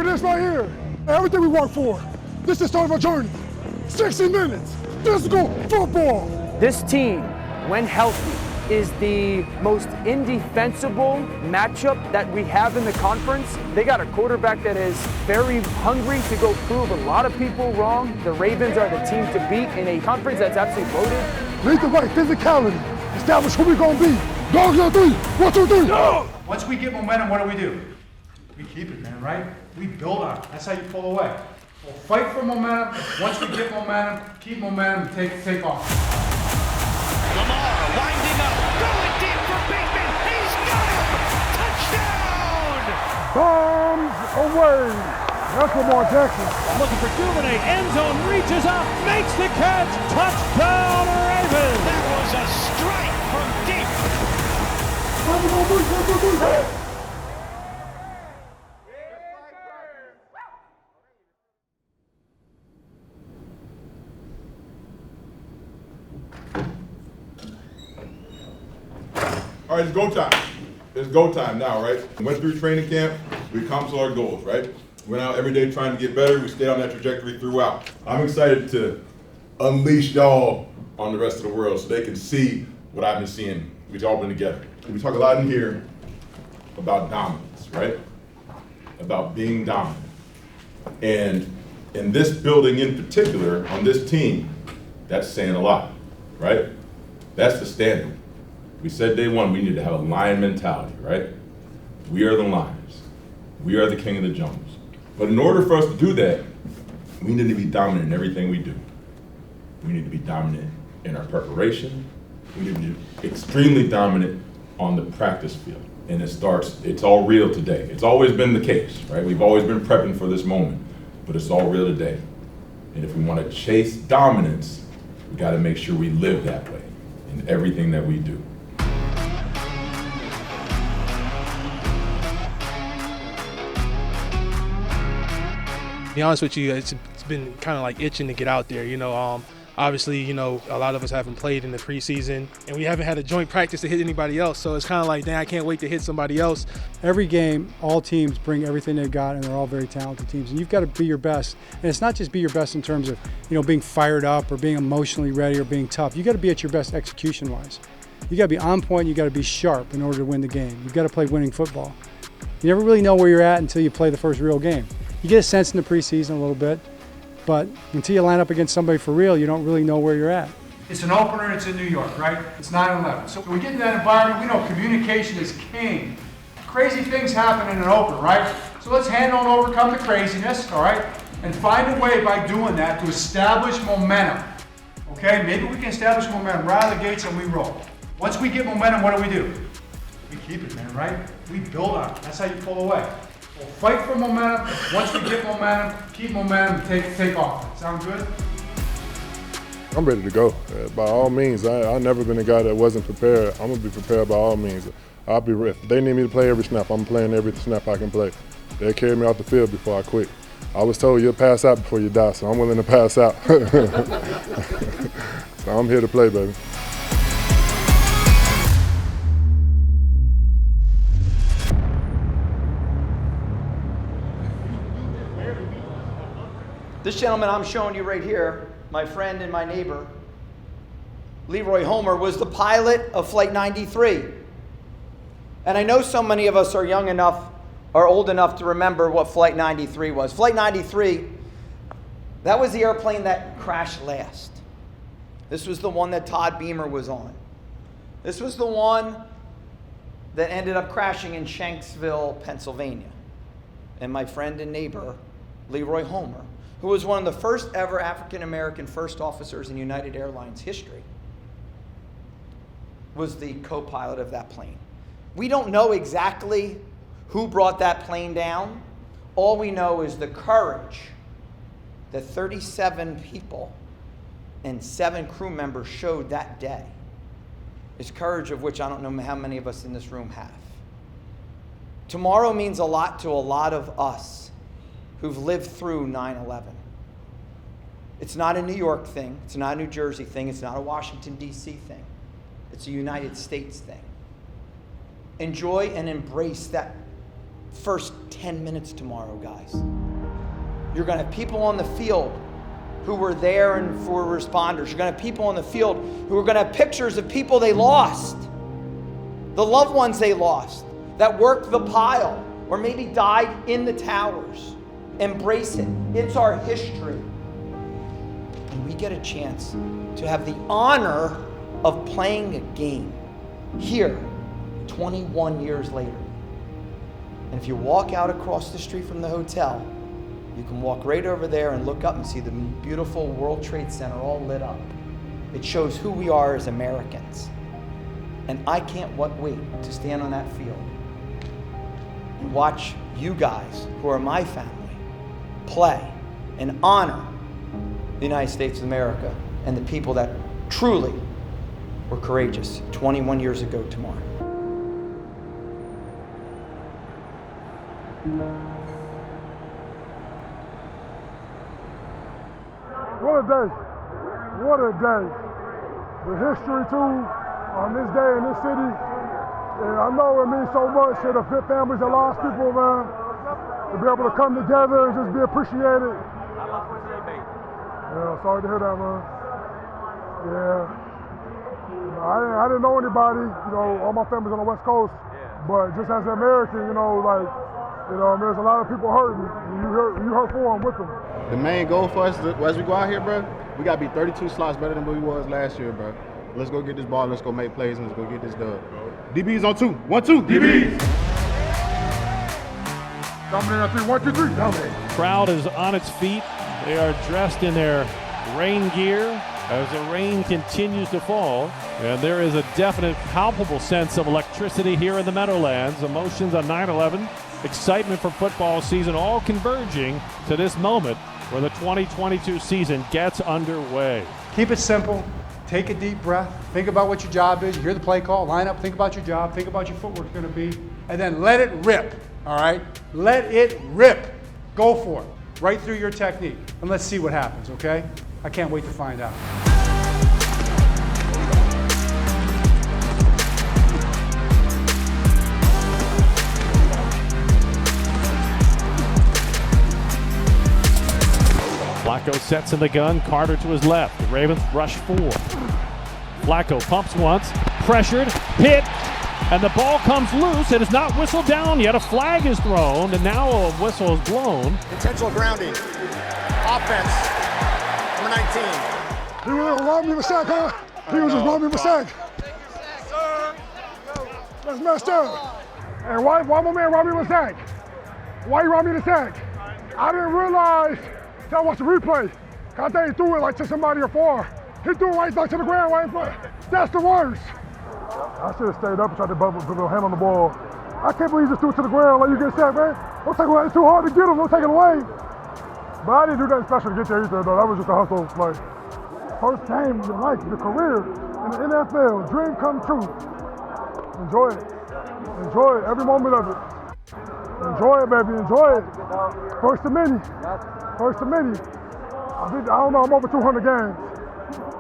for this right here. Everything we work for. This is the start of our journey. 60 minutes, physical football. This team, when healthy, is the most indefensible matchup that we have in the conference. They got a quarterback that is very hungry to go prove a lot of people wrong. The Ravens are the team to beat in a conference that's absolutely loaded. Lead the right physicality. Establish who we're gonna be. Dogs on three. 1, 2, 3. Go! Once we get momentum, what do? We keep it, man, right? We build on it. That's how you pull away. We'll fight for momentum. Once we get momentum, keep momentum, take off. Lamar winding up, going deep for Bateman. He's got him! Touchdown! Bombs away. That's Lamar Jackson. Looking for Duvernay, end zone, reaches up, makes the catch, touchdown Ravens! That was a strike from deep. All right, it's go time. It's go time now, right? We went through training camp, we accomplished our goals, right? Went out every day trying to get better, we stayed on that trajectory throughout. I'm excited to unleash y'all on the rest of the world so they can see what I've been seeing. We've all been together. We talk a lot in here about dominance, right? About being dominant. And in this building in particular, on this team, that's saying a lot, right? That's the standard. We said day one, we need to have a lion mentality, right? We are the lions. We are the king of the jungles. But in order for us to do that, we need to be dominant in everything we do. We need to be dominant in our preparation. We need to be extremely dominant on the practice field. And it's all real today. It's always been the case, right? We've always been prepping for this moment, but it's all real today. And if we want to chase dominance, we got to make sure we live that way in everything that we do. To be honest with you, it's been kind of like itching to get out there. Obviously, a lot of us haven't played in the preseason, and we haven't had a joint practice to hit anybody else. So it's kind of like, dang, I can't wait to hit somebody else. Every game, all teams bring everything they've got, and they're all very talented teams. And you've got to be your best. And it's not just be your best in terms of, being fired up or being emotionally ready or being tough. You got to be at your best execution-wise. You got to be on point. You got to be sharp in order to win the game. You've got to play winning football. You never really know where you're at until you play the first real game. You get a sense in the preseason a little bit, but until you line up against somebody for real, you don't really know where you're at. It's an opener, it's in New York, right? It's 9/11. So when we get in that environment, we know communication is king. Crazy things happen in an opener, right? So let's handle and overcome the craziness, all right? And find a way by doing that to establish momentum. Okay, maybe we can establish momentum right out of the gates and we roll. Once we get momentum, what do? We keep it, man, right? We build on it. That's how you pull away. We'll fight for momentum. Once we get momentum, keep momentum, take off. Sound good? I'm ready to go. By all means, I've never been a guy that wasn't prepared. I'm gonna be prepared by all means. I'll be ready. If they need me to play every snap, I'm playing every snap I can play. They carry me off the field before I quit. I was told you'll pass out before you die, so I'm willing to pass out. So I'm here to play, baby. This gentleman I'm showing you right here, my friend and my neighbor, Leroy Homer, was the pilot of Flight 93. And I know so many of us are young enough or old enough to remember what Flight 93 was. Flight 93, that was the airplane that crashed last. This was the one that Todd Beamer was on. This was the one that ended up crashing in Shanksville, Pennsylvania. And my friend and neighbor, Leroy Homer, who was one of the first ever African-American first officers in United Airlines history, was the co-pilot of that plane. We don't know exactly who brought that plane down. All we know is the courage that 37 people and 7 crew members showed that day. It's courage of which I don't know how many of us in this room have. Tomorrow means a lot to a lot of us who've lived through 9/11. It's not a New York thing. It's not a New Jersey thing. It's not a Washington, D.C. thing. It's a United States thing. Enjoy and embrace that first 10 minutes tomorrow, guys. You're going to have people on the field who were there and for responders. You're going to have people on the field who are going to have pictures of people they lost, the loved ones they lost, that worked the pile or maybe died in the towers. Embrace it. It's our history. And we get a chance to have the honor of playing a game here 21 years later. And if you walk out across the street from the hotel, you can walk right over there and look up and see the beautiful World Trade Center all lit up. It shows who we are as Americans. And I can't wait to stand on that field and watch you guys, who are my family, play and honor the United States of America and the people that truly were courageous 21 years ago tomorrow. What a day. What a day. The history too on this day in this city. And I know it means so much to the families that lost people, man. To be able to come together and just be appreciated. Yeah, sorry to hear that, man. Yeah. I didn't know anybody, all my family's on the West Coast. But just as an American, there's a lot of people hurting. You hurt for them with them. The main goal for us as we go out here, bro, we got to be 32 slots better than we was last year, bro. Let's go get this ball, let's go make plays, and let's go get this dub. DB's on 2. 1-2, DB's! Dominate on 3, 1, 2, 3, dominate. Crowd is on its feet. They are dressed in their rain gear as the rain continues to fall. And there is a definite, palpable sense of electricity here in the Meadowlands. Emotions on 9/11, excitement for football season, all converging to this moment where the 2022 season gets underway. Keep it simple. Take a deep breath. Think about what your job is. You hear the play call, line up, think about your job, think about your footwork's going to be, and then let it rip, all right? Let it rip. Go for it, right through your technique, and let's see what happens, okay? I can't wait to find out. Flacco sets in the gun, Carter to his left. The Ravens rush 4. Flacco pumps once, pressured, hit, and the ball comes loose. It is not whistled down yet. A flag is thrown, and now a whistle is blown. Intentional grounding. Offense. Number 19. He was robbing me of a sack, huh? He was just robbing me of a sack. That's messed up. And why my man robbed me of a sack? Why he robbed me of a sack? I didn't realize till I watched the replay. I think he threw it like to somebody or far. He threw it right back to the ground right in front. That's the worst. I should have stayed up and tried to put a hand on the ball. I can't believe he just threw it to the ground like you get sacked, man. Don't take it away. It's too hard to get him. Don't take it away. But I didn't do nothing special to get there either, though. That was just a hustle. Like, first game of your life, your career in the NFL, dream come true. Enjoy it. Enjoy it, every moment of it. Enjoy it, baby, enjoy it. First of many. First of many. I don't know, I'm over 200 games.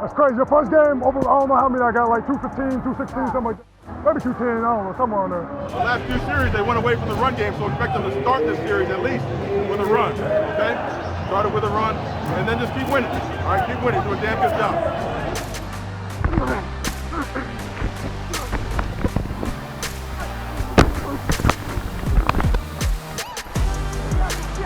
That's crazy. Your first game, over, I don't know how many I got, like 215, 216, something like that. Maybe 210, I don't know, somewhere on there. The last few series, they went away from the run game, so expect them to start this series at least with a run, okay? Started with a run, and then just keep winning. All right, keep winning. Do a damn good job.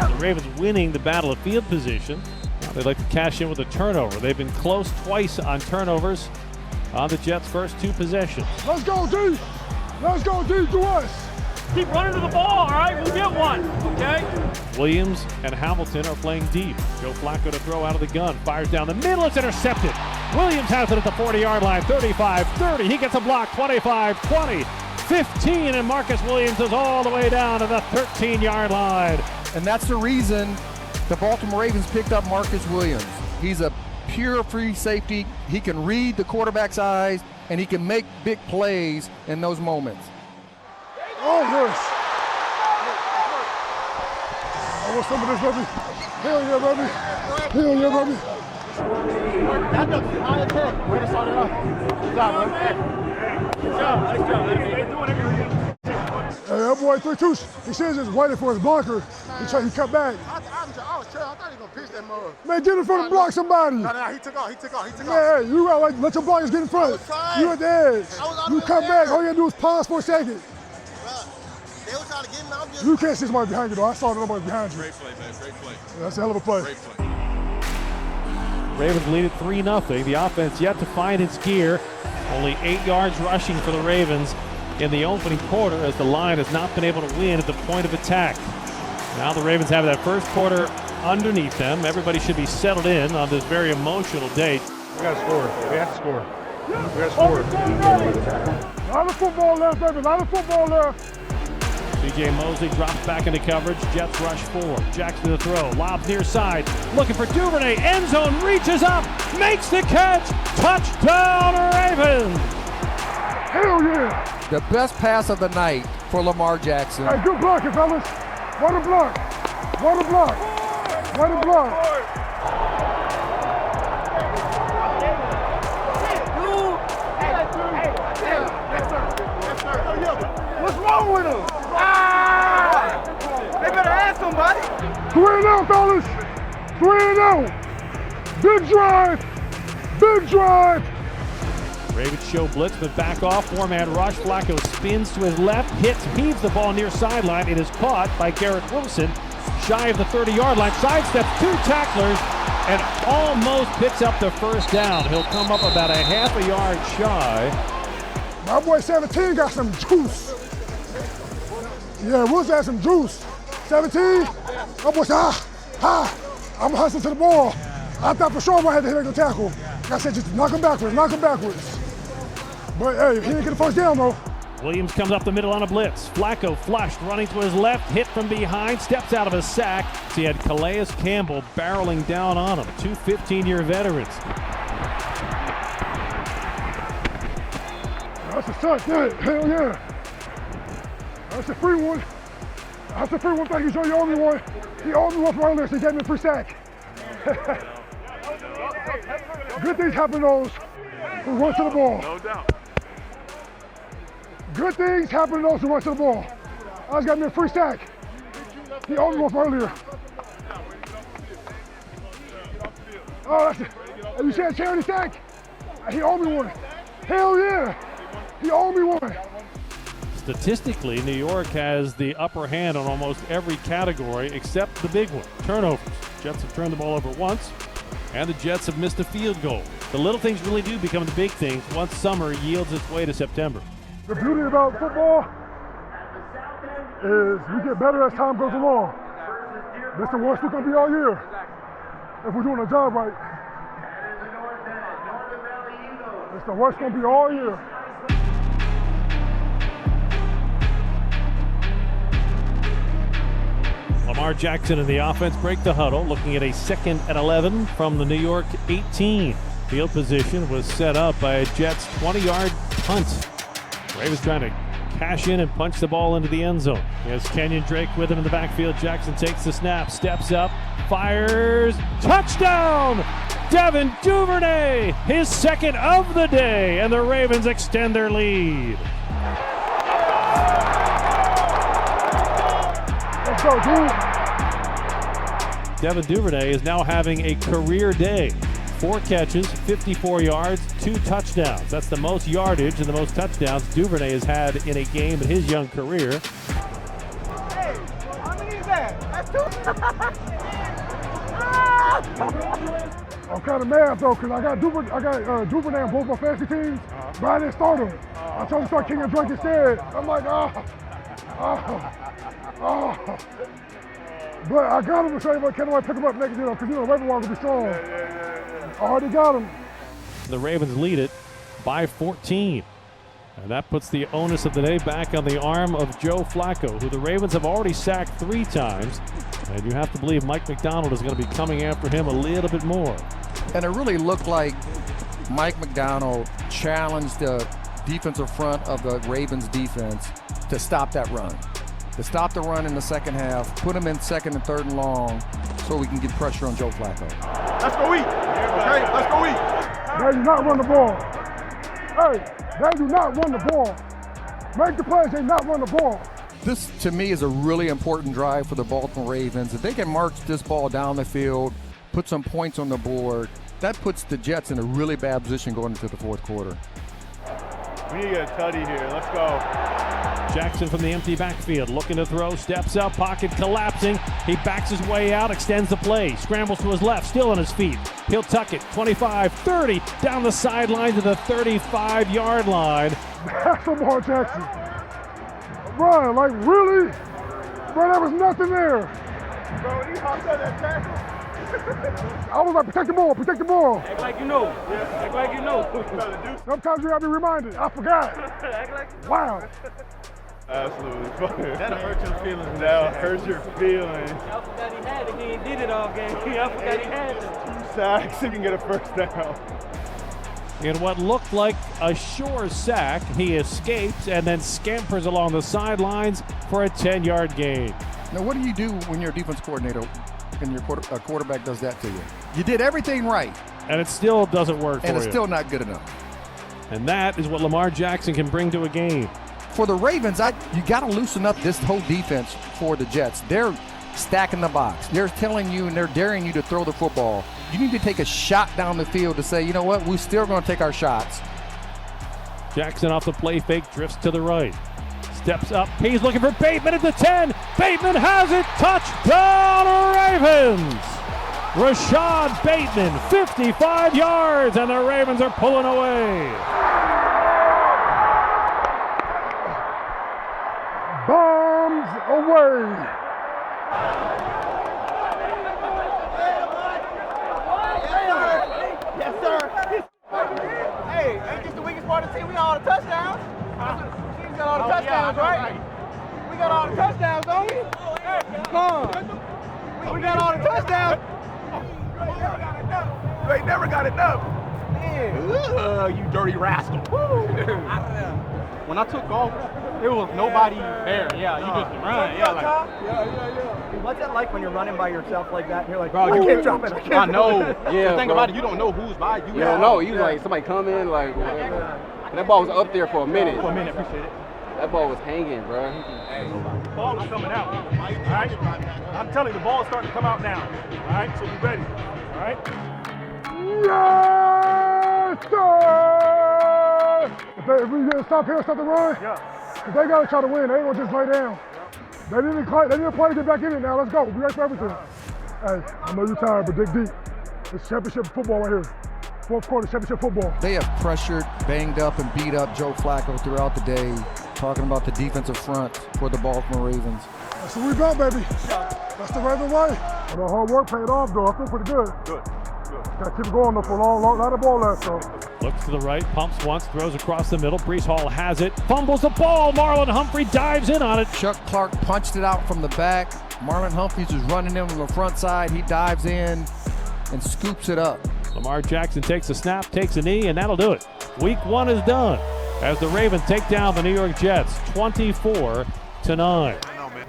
The Ravens winning the battle of field position. Now they'd like to cash in with a turnover. They've been close twice on turnovers on the Jets' first 2 possessions. Let's go, D! Let's go, D, do us! Keep running to the ball, all right? We'll get one, okay? Williams and Hamilton are playing deep. Joe Flacco to throw out of the gun. Fires down the middle. It's intercepted. Williams has it at the 40-yard line. 35-30. He gets a block. 25-20. 15, and Marcus Williams is all the way down to the 13-yard line. And that's the reason the Baltimore Ravens picked up Marcus Williams. He's a pure free safety. He can read the quarterback's eyes, and he can make big plays in those moments. Oh, yes. I want some of this, baby. Hell yeah, baby. Hell yeah, baby. That looks high as heck. Way to start it off. Good job, man. Good job. Nice job. Hey, that That boy 3-2, he should have just waited for his blocker. He cut back. I was trailing. I thought he was going to pitch that mother. Man, get in front and block somebody. No, he took off. Yeah, you gotta let your blockers get in front. You at the edge. You cut back. All you gotta do is pause for a second. They were trying to get me. I'm just... You can't see somebody behind you though. I saw nobody behind you. Great play, man. Great play. Yeah, that's a hell of a play. Great play. Ravens lead it 3-0. The offense yet to find its gear. Only 8 yards rushing for the Ravens in the opening quarter as the line has not been able to win at the point of attack. Now the Ravens have that first quarter underneath them. Everybody should be settled in on this very emotional date. We got to score. We have to score. We got to score. A lot of football left, baby. A lot of football left. C.J. Mosley drops back into coverage. Jets rush 4. Jackson to throw. Lobs near side. Looking for Duvernay. End zone. Reaches up. Makes the catch. Touchdown Ravens. Hell yeah. The best pass of the night for Lamar Jackson. Hey, good blocking, fellas. What a block. What a block. What a block. What's wrong with him? They better ask somebody. 3-0, fellas. 3-0. Big drive. Big drive. Ravens show blitz, but back off. 4-man rush. Flacco spins to his left, heaves the ball near sideline. It is caught by Garrett Wilson, shy of the 30-yard line. Sidesteps 2 tacklers and almost picks up the first down. He'll come up about a half a yard shy. My boy 17 got some juice. Yeah, Wilson had some juice. 17, my boy said, I'm hustling to the ball. I thought for sure I had to hit the tackle. I said, just knock him backwards. But hey, he didn't get the first down though. Williams comes up the middle on a blitz. Flacco flushed, running to his left, hit from behind, steps out of a sack. So he had Calais Campbell barreling down on him. 2 15-year veterans. That's a suck, hell yeah. That's a free one. Thank you, Joe. You owe me one. He owed me one from earlier, so he gave me a free sack. Good things happen to those who run to the ball. No doubt. Good things happen to those who run to the ball. I just got me a free sack. He owed me one from earlier. Oh, that's it. You said a charity sack? He owed me one. Hell yeah. He owed me one. Statistically, New York has the upper hand on almost every category except the big one, turnovers. Jets have turned the ball over once, and the Jets have missed a field goal. The little things really do become the big things once summer yields its way to September. The beauty about football is we get better as time goes along. This is the worst we're going to be all year if we're doing our job right. It's the worst going to be all year. Lamar Jackson and the offense break the huddle, looking at a 2nd and 11 from the New York 18. Field position was set up by a Jets 20-yard punt. Ravens trying to cash in and punch the ball into the end zone. There's Kenyon Drake with him in the backfield. Jackson takes the snap, steps up, fires, touchdown! Devin Duvernay, his 2nd of the day, and the Ravens extend their lead. Let's go, dude. Devin Duvernay is now having a career day. 4 catches, 54 yards, 2 touchdowns. That's the most yardage and the most touchdowns Duvernay has had in a game in his young career. Hey, how many is that? That's 2. I'm kind of mad though, because I got Duvernay on both my fantasy teams, but I didn't start him. I told him to start Kenyon Drake instead. I'm like, But I got him to say, but can't nobody pick him up next year, because Raven will be strong. I already got him. The Ravens lead it by 14. And that puts the onus of the day back on the arm of Joe Flacco, who the Ravens have already sacked 3 times. And you have to believe Mike Macdonald is going to be coming after him a little bit more. And it really looked like Mike Macdonald challenged the defensive front of the Ravens defense to stop that run. To stop the run in the second half, put him in 2nd and 3rd and long so we can get pressure on Joe Flacco. Let's go eat. Okay, let's go eat. They do not run the ball. Hey, they do not run the ball. Make the plays, they not run the ball. This, to me, is a really important drive for the Baltimore Ravens. If they can march this ball down the field, put some points on the board, that puts the Jets in a really bad position going into the fourth quarter. We need to get a tutty here. Let's go. Jackson from the empty backfield, looking to throw, steps up, pocket collapsing. He backs his way out, extends the play, scrambles to his left, still on his feet. He'll tuck it, 25, 30, down the sideline to the 35-yard line. That's Lamar Jackson. Bro, like really? Bro, there was nothing there. Bro, you hopped on that tackle. I was like, protect the ball, protect the ball. Act like you know. Act like you know. Sometimes you gotta be reminded. I forgot. Act like you know. Wow. Absolutely. That'll hurt your feelings. That'll hurt your feelings. I forgot he had it. He ain't did it all game. I forgot he had it. 2 sacks, he can get a first down. In what looked like a sure sack, he escapes and then scampers along the sidelines for a 10-yard gain. Now, what do you do when you're a defense coordinator and your quarterback does that to you? You did everything right. And it still doesn't work for you. And it's still not good enough. And that is what Lamar Jackson can bring to a game. For the Ravens, you got to loosen up this whole defense for the Jets. They're stacking the box. They're telling you and they're daring you to throw the football. You need to take a shot down the field to say, you know what, we're still going to take our shots. Jackson off the play fake, drifts to the right. Steps up, he's looking for Bateman at the 10. Bateman has it, touchdown Ravens! Rashad Bateman, 55 yards, and the Ravens are pulling away. Bombs away. Yes, sir. Hey, ain't this the weakest part of the team? We got all the touchdowns. We got all the touchdowns, right? We got all the touchdowns, don't we? Come on. We got all the touchdowns. You ain't never got enough. You dirty rascal. When I took off, there was nobody there. Yeah, you just run. Yeah. What's it like when you're running by yourself like that? And you're like, Bro, I can't drop it. I know. Yeah, the thing about it, you don't know who's by you. You don't know. You like somebody come in, like that ball was up there for a minute. Appreciate it. That ball was hanging, bro. The ball is coming out. All right? I'm telling you, the ball is starting to come out now. All right? So be ready. All right? Yes, sir! If we get stop here, stop the run, if they gotta try to win. They ain't gonna just lay down. They need to play to get back in it now. Let's go. We ready for everything. Hey, I know you're tired, but dig deep. It's championship football right here. Fourth quarter championship football. They have pressured, banged up, and beat up Joe Flacco throughout the day, talking about the defensive front for the Baltimore Ravens. That's what we got, baby. That's the Raven way. And our hard work paid off, though. I feel pretty good. Good. Gotta keep it going, though, for a long, lot of ball left, so. Looks to the right, pumps once, throws across the middle. Breece Hall has it, fumbles the ball. Marlon Humphrey dives in on it. Chuck Clark punched it out from the back. Marlon Humphreys is running in from the front side. He dives in and scoops it up. Lamar Jackson takes a snap, takes a knee, and that'll do it. Week 1 is done as the Ravens take down the New York Jets 24-9.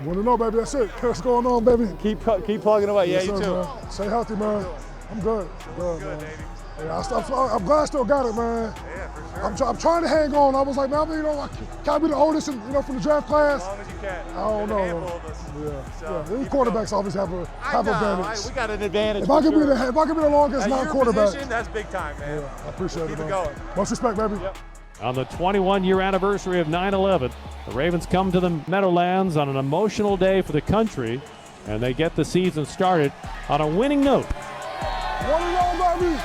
Want to know, baby, that's it. What's going on, baby? Keep plugging away. Yes, Yeah, you sir, too. Man. Stay healthy, man. I'm good. Man. Yeah, I'm glad I still got it, man. Yeah, for sure. I'm trying to hang on. I was like, man, can I be the oldest, from the draft class? As long as you can. I don't know. These quarterbacks always have a advantage. We got an advantage. If I can be the longest non-quarterback, position, that's big time, man. Yeah, I appreciate Keep it, it man. going. Much respect, baby. Yep. On the 21-year anniversary of 9/11, the Ravens come to the Meadowlands on an emotional day for the country, and they get the season started on a winning note. 1-0, baby.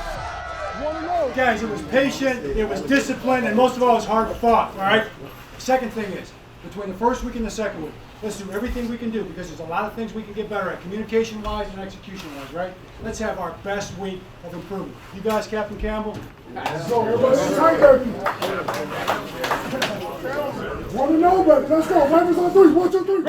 1-0. Guys, it was patient, it was disciplined, and most of all, it was hard fought, all right? The second thing is, between the first week and the second week, let's do everything we can do because there's a lot of things we can get better at, communication-wise and execution-wise, right? Let's have our best week of improvement. You guys, Captain Campbell? Let's go, everybody. Tight, baby. 1-0, baby. Let's go. Ravens on 3. 1, 2, 3.